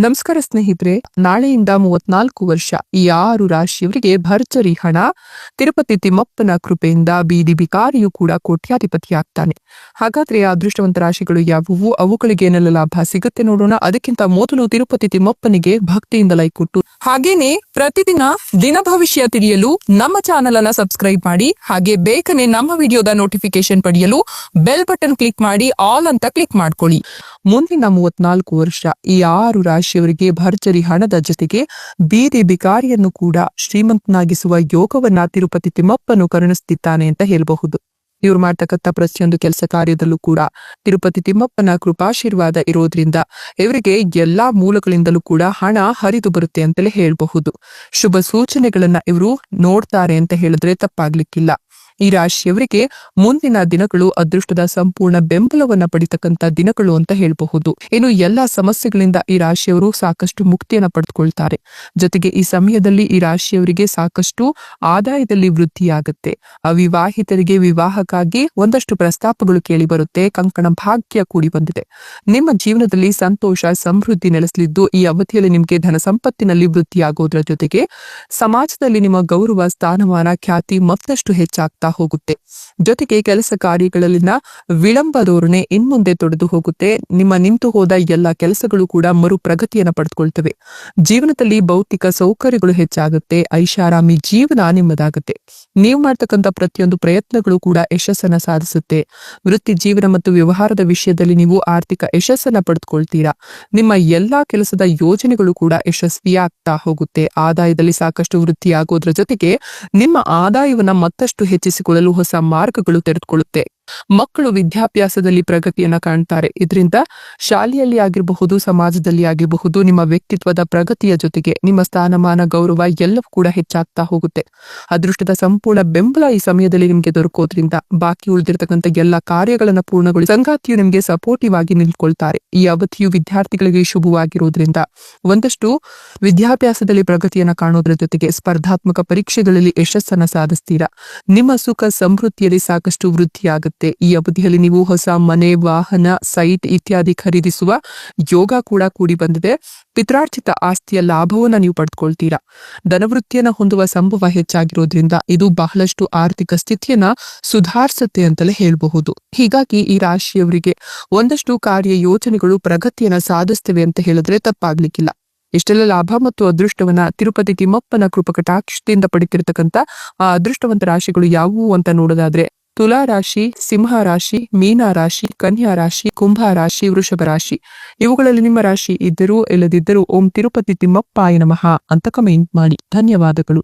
ನಮಸ್ಕಾರ ಸ್ನೇಹಿತರೆ, ನಾಳೆಯಿಂದ 34 ವರ್ಷ ಈ 6 ರಾಶಿಯವರಿಗೆ ಭರ್ಜರಿ ಹಣ. ತಿರುಪತಿ ತಿಮ್ಮಪ್ಪನ ಕೃಪೆಯಿಂದ ಬೀದಿ ಬಿಕಾರಿಯೂ ಕೂಡ ಕೋಟ್ಯಾಧಿಪತಿಯಾಗ್ತಾನೆ. ಹಾಗಾದ್ರೆ ಆ ಅದೃಷ್ಟವಂತ ರಾಶಿಗಳು ಯಾವುವು, ಅವುಗಳಿಗೆ ಏನೆಲ್ಲ ಲಾಭ ಸಿಗುತ್ತೆ ನೋಡೋಣ. ಅದಕ್ಕಿಂತ ಮೊದಲು ತಿರುಪತಿ ತಿಮ್ಮಪ್ಪನಿಗೆ ಭಕ್ತಿಯಿಂದ ಲೈಕ್ ಕೊಟ್ಟು ಹಾಗೇನೆ ಪ್ರತಿದಿನ ದಿನ ಭವಿಷ್ಯ ತಿಳಿಯಲು ನಮ್ಮ ಚಾನೆಲ್ ಅನ್ನ ಸಬ್ಸ್ಕ್ರೈಬ್ ಮಾಡಿ. ಹಾಗೆ ಬೇಗನೆ ನಮ್ಮ ವಿಡಿಯೋದ ನೋಟಿಫಿಕೇಶನ್ ಪಡೆಯಲು ಬೆಲ್ ಬಟನ್ ಕ್ಲಿಕ್ ಮಾಡಿ ಆಲ್ ಅಂತ ಕ್ಲಿಕ್ ಮಾಡ್ಕೊಳ್ಳಿ. ಮುಂದಿನ 34 ವರ್ಷ ಈ 6 ರಾಶಿಯವರಿಗೆ ಭರ್ಜರಿ ಹಣದ ಜೊತೆಗೆ ಬೀದಿ ಬಿಕಾರಿಯನ್ನು ಕೂಡ ಶ್ರೀಮಂತನಾಗಿಸುವ ಯೋಗವನ್ನ ತಿರುಪತಿ ತಿಮ್ಮಪ್ಪನು ಕರುಣಿಸುತ್ತಿದ್ದಾನೆ ಅಂತ ಹೇಳಬಹುದು. ಇವ್ರು ಮಾಡ್ತಕ್ಕಂಥ ಪ್ರತಿಯೊಂದು ಕೆಲಸ ಕಾರ್ಯದಲ್ಲೂ ಕೂಡ ತಿರುಪತಿ ತಿಮ್ಮಪ್ಪನ ಕೃಪಾಶೀರ್ವಾದ ಇರೋದ್ರಿಂದ ಇವರಿಗೆ ಎಲ್ಲಾ ಮೂಲಗಳಿಂದಲೂ ಕೂಡ ಹಣ ಹರಿದು ಬರುತ್ತೆ ಅಂತಲೇ ಹೇಳಬಹುದು. ಶುಭ ಸೂಚನೆಗಳನ್ನ ಇವರು ನೋಡ್ತಾರೆ ಅಂತ ಹೇಳಿದ್ರೆ ತಪ್ಪಾಗ್ಲಿಕ್ಕಿಲ್ಲ. ಈ ರಾಶಿಯವರಿಗೆ ಮುಂದಿನ ದಿನಗಳು ಅದೃಷ್ಟದ ಸಂಪೂರ್ಣ ಬೆಂಬಲವನ್ನ ಪಡಿತಕ್ಕಂತ ದಿನಗಳು ಅಂತ ಹೇಳಬಹುದು. ಇನ್ನು ಎಲ್ಲಾ ಸಮಸ್ಯೆಗಳಿಂದ ಈ ರಾಶಿಯವರು ಸಾಕಷ್ಟು ಮುಕ್ತಿಯನ್ನ ಪಡೆದುಕೊಳ್ತಾರೆ. ಜೊತೆಗೆ ಈ ಸಮಯದಲ್ಲಿ ಈ ರಾಶಿಯವರಿಗೆ ಸಾಕಷ್ಟು ಆದಾಯದಲ್ಲಿ ವೃದ್ಧಿಯಾಗುತ್ತೆ. ಅವಿವಾಹಿತರಿಗೆ ವಿವಾಹಕ್ಕಾಗಿ ಒಂದಷ್ಟು ಪ್ರಸ್ತಾಪಗಳು ಕೇಳಿ ಬರುತ್ತೆ. ಕಂಕಣ ಭಾಗ್ಯ ಕೂಡಿ ಬಂದಿದೆ. ನಿಮ್ಮ ಜೀವನದಲ್ಲಿ ಸಂತೋಷ ಸಮೃದ್ಧಿ ನೆಲೆಸಲಿದ್ದು ಈ ಅವಧಿಯಲ್ಲಿ ನಿಮಗೆ ಧನ ಸಂಪತ್ತಿನಲ್ಲಿ ವೃದ್ಧಿಯಾಗೋದ್ರ ಜೊತೆಗೆ ಸಮಾಜದಲ್ಲಿ ನಿಮ್ಮ ಗೌರವ ಸ್ಥಾನಮಾನ ಖ್ಯಾತಿ ಮತ್ತಷ್ಟು ಹೆಚ್ಚಾಗ್ತಾ ಹೋಗುತ್ತೆ. ಜೊತೆಗೆ ಕೆಲಸ ಕಾರ್ಯಗಳಲ್ಲಿನ ವಿಳಂಬ ಧೋರಣೆ ಇನ್ಮುಂದೆ ತೊಡೆದು ಹೋಗುತ್ತೆ. ನಿಮ್ಮ ನಿಂತು ಹೋದ ಎಲ್ಲ ಕೆಲಸಗಳು ಕೂಡ ಮರು ಪ್ರಗತಿಯನ್ನು ಪಡೆದುಕೊಳ್ತವೆ. ಜೀವನದಲ್ಲಿ ಭೌತಿಕ ಸೌಕರ್ಯಗಳು ಹೆಚ್ಚಾಗುತ್ತೆ. ಐಷಾರಾಮಿ ಜೀವನ ನಿಮ್ಮದಾಗುತ್ತೆ. ನೀವು ಮಾಡ್ತಕ್ಕಂಥ ಪ್ರತಿಯೊಂದು ಪ್ರಯತ್ನಗಳು ಕೂಡ ಯಶಸ್ಸನ್ನ ಸಾಧಿಸುತ್ತೆ. ವೃತ್ತಿ ಜೀವನ ಮತ್ತು ವ್ಯವಹಾರದ ವಿಷಯದಲ್ಲಿ ನೀವು ಆರ್ಥಿಕ ಯಶಸ್ಸನ್ನ ಪಡೆದುಕೊಳ್ತೀರಾ. ನಿಮ್ಮ ಎಲ್ಲಾ ಕೆಲಸದ ಯೋಜನೆಗಳು ಕೂಡ ಯಶಸ್ವಿಯಾಗ್ತಾ ಹೋಗುತ್ತೆ. ಆದಾಯದಲ್ಲಿ ಸಾಕಷ್ಟು ವೃದ್ಧಿಯಾಗೋದ್ರ ಜೊತೆಗೆ ನಿಮ್ಮ ಆದಾಯವನ್ನ ಮತ್ತಷ್ಟು ಹೆಚ್ಚಿಸಿಕೊಳ್ಳಲು ಹೊಸ ಮಾರ್ಗಗಳು ತೆರೆದುಕೊಳ್ಳುತ್ತೆ. ಮಕ್ಕಳು ವಿದ್ಯಾಭ್ಯಾಸದಲ್ಲಿ ಪ್ರಗತಿಯನ್ನ ಕಾಣ್ತಾರೆ. ಇದರಿಂದ ಶಾಲೆಯಲ್ಲಿ ಆಗಿರಬಹುದು, ಸಮಾಜದಲ್ಲಿ ಆಗಿರಬಹುದು, ನಿಮ್ಮ ವ್ಯಕ್ತಿತ್ವದ ಪ್ರಗತಿಯ ಜೊತೆಗೆ ನಿಮ್ಮ ಸ್ಥಾನಮಾನ ಗೌರವ ಎಲ್ಲವೂ ಕೂಡ ಹೆಚ್ಚಾಗ್ತಾ ಹೋಗುತ್ತೆ. ಅದೃಷ್ಟದ ಸಂಪೂರ್ಣ ಬೆಂಬಲ ಈ ಸಮಯದಲ್ಲಿ ನಿಮ್ಗೆ ದೊರಕೋದ್ರಿಂದ ಬಾಕಿ ಉಳಿದಿರತಕ್ಕಂಥ ಎಲ್ಲ ಕಾರ್ಯಗಳನ್ನ ಪೂರ್ಣಗೊಳಿಸಿ ಸಂಗಾತಿಯು ನಿಮ್ಗೆ ಸಪೋರ್ಟಿವ್ ಆಗಿ ನಿಂತ್ಕೊಳ್ತಾರೆ. ಈ ಅವಧಿಯು ವಿದ್ಯಾರ್ಥಿಗಳಿಗೆ ಶುಭವಾಗಿರುವುದರಿಂದ ಒಂದಷ್ಟು ವಿದ್ಯಾಭ್ಯಾಸದಲ್ಲಿ ಪ್ರಗತಿಯನ್ನ ಕಾಣೋದ್ರ ಜೊತೆಗೆ ಸ್ಪರ್ಧಾತ್ಮಕ ಪರೀಕ್ಷೆಗಳಲ್ಲಿ ಯಶಸ್ಸನ್ನ ಸಾಧಿಸ್ತೀರಾ. ನಿಮ್ಮ ಸುಖ ಸಮೃದ್ಧಿಯಲ್ಲಿ ಸಾಕಷ್ಟು ವೃದ್ಧಿಯಾಗುತ್ತೆ. ಈ ಅವಧಿಯಲ್ಲಿ ನೀವು ಹೊಸ ಮನೆ, ವಾಹನ, ಸೈಟ್ ಇತ್ಯಾದಿ ಖರೀದಿಸುವ ಯೋಗ ಕೂಡ ಕೂಡಿ ಬಂದಿದೆ. ಪಿತ್ರಾರ್ಜಿತ ಆಸ್ತಿಯ ಲಾಭವನ್ನ ನೀವು ಪಡೆದುಕೊಳ್ತೀರಾ. ಧನವೃತ್ತಿಯನ್ನ ಹೊಂದುವ ಸಂಭವ ಹೆಚ್ಚಾಗಿರೋದ್ರಿಂದ ಇದು ಬಹಳಷ್ಟು ಆರ್ಥಿಕ ಸ್ಥಿತಿಯನ್ನ ಸುಧಾರಿಸುತ್ತೆ ಅಂತಲೇ ಹೇಳಬಹುದು. ಹೀಗಾಗಿ ಈ ರಾಶಿಯವರಿಗೆ ಒಂದಷ್ಟು ಕಾರ್ಯ ಯೋಜನೆಗಳು ಪ್ರಗತಿಯನ್ನ ಸಾಧಿಸ್ತವೆ ಅಂತ ಹೇಳಿದ್ರೆ ತಪ್ಪಾಗ್ಲಿಕ್ಕಿಲ್ಲ. ಇಷ್ಟೆಲ್ಲ ಲಾಭ ಮತ್ತು ಅದೃಷ್ಟವನ್ನ ತಿರುಪತಿ ತಿಮ್ಮಪ್ಪನ ಕೃಪಕಟಾಕ್ಷದಿಂದ ಪಡಿತಿರತಕ್ಕಂತ ಆ ಅದೃಷ್ಟವಂತ ರಾಶಿಗಳು ಯಾವುವು ಅಂತ ನೋಡೋದಾದ್ರೆ ತುಲಾ ರಾಶಿ, ಸಿಂಹ ರಾಶಿ, ಮೀನ ರಾಶಿ, ಕನ್ಯಾ ರಾಶಿ, ಕುಂಭ ರಾಶಿ, ವೃಷಭ ರಾಶಿ. ಇವುಗಳಲ್ಲಿ ನಿಮ್ಮ ರಾಶಿ ಇದ್ದರೂ ಇಲ್ಲದಿದ್ದರೂ ಓಂ ತಿರುಪತಿ ತಿಮ್ಮಪ್ಪಾಯ ನಮಃ ಅಂತ ಕಮೆಂಟ್ ಮಾಡಿ. ಧನ್ಯವಾದಗಳು.